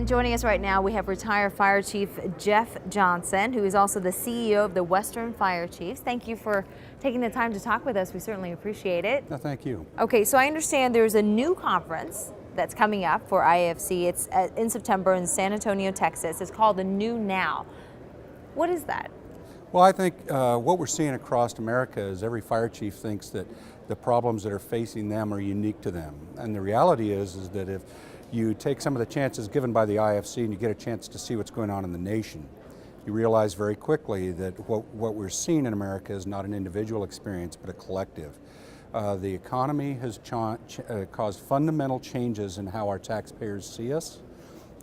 And joining us right now, we have retired Fire Chief Jeff Johnson, who is also the CEO of the Western Fire Chiefs. Thank you for taking the time to talk with us. We certainly appreciate it. No, thank you. Okay, so I understand there's a new conference that's coming up for IAFC. It's in September in San Antonio, Texas. It's called the New Now. What is that? Well, I think what we're seeing across America is every fire chief thinks that the problems that are facing them are unique to them. And the reality is that if you take some of the chances given by the IAFC and you get a chance to see what's going on in the nation, you realize very quickly that what we're seeing in America is not an individual experience, but a collective. The economy has caused fundamental changes in how our taxpayers see us.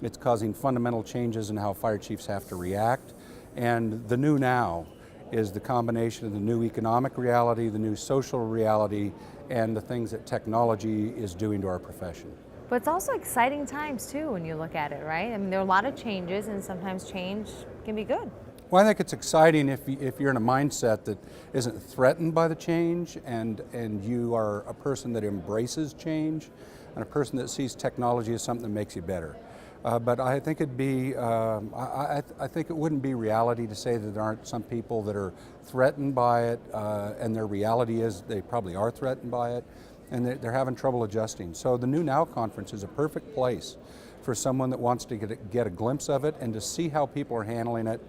It's causing fundamental changes in how fire chiefs have to react. And the new now is the combination of the new economic reality, the new social reality, and the things that technology is doing to our profession. But it's also exciting times too when you look at it, right? I mean, there are a lot of changes, and sometimes change can be good. Well, I think it's exciting if you're in a mindset that isn't threatened by the change, and you are a person that embraces change, and a person that sees technology as something that makes you better. But I think I think it wouldn't be reality to say that there aren't some people that are threatened by it, and their reality is they probably are threatened by it, and they're having trouble adjusting. So the New Now conference is a perfect place for someone that wants to get a glimpse of it and to see how people are handling it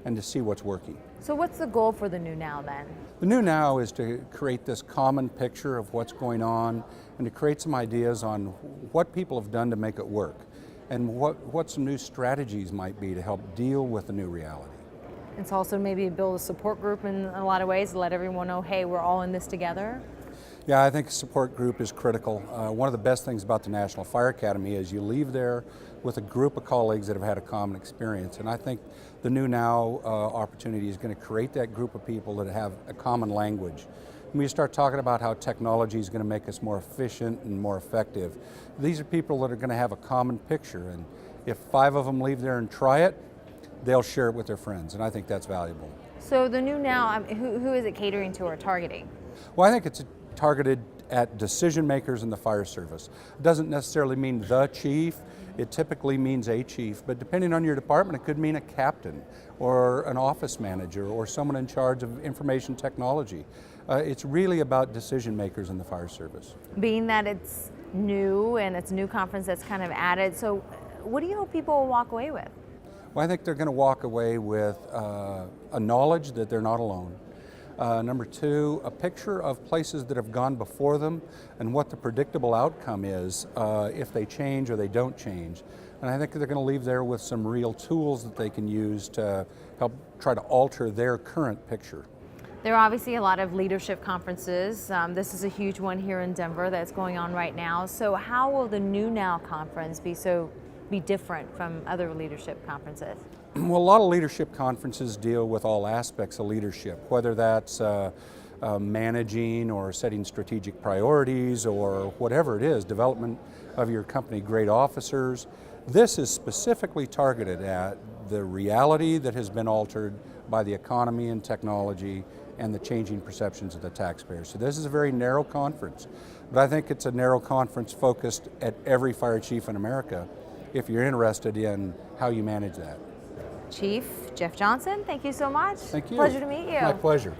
and to see what's working. So what's the goal for the New Now then? The New Now is to create this common picture of what's going on and to create some ideas on what people have done to make it work and what some new strategies might be to help deal with the new reality. It's also maybe build a support group in a lot of ways to let everyone know, hey, we're all in this together. Yeah, I think a support group is critical. One of the best things about the National Fire Academy is you leave there with a group of colleagues that have had a common experience. And I think the New Now opportunity is going to create that group of people that have a common language. When you start talking about how technology is going to make us more efficient and more effective, these are people that are going to have a common picture. And if 5 of them leave there and try it, they'll share it with their friends. And I think that's valuable. So the New Now, who is it catering to or targeting? Well, I think it's targeted at decision makers in the fire service. It doesn't necessarily mean the chief, it typically means a chief, but depending on your department, it could mean a captain or an office manager or someone in charge of information technology. It's really about decision makers in the fire service. Being that it's new and it's a new conference that's kind of added, so what do you hope people will walk away with? Well, I think they're going to walk away with a knowledge that they're not alone. Number 2, a picture of places that have gone before them and what the predictable outcome is if they change or they don't change. And I think they're going to leave there with some real tools that they can use to help try to alter their current picture. There are obviously a lot of leadership conferences. This is a huge one here in Denver that's going on right now. So how will the New Now conference be different from other leadership conferences? Well, a lot of leadership conferences deal with all aspects of leadership, whether that's managing or setting strategic priorities or whatever it is, development of your company, great officers. This is specifically targeted at the reality that has been altered by the economy and technology and the changing perceptions of the taxpayers. So this is a very narrow conference, but I think it's a narrow conference focused at every fire chief in America if you're interested in how you manage that. Chief Jeff Johnson, thank you so much. Thank you. Pleasure to meet you. My pleasure.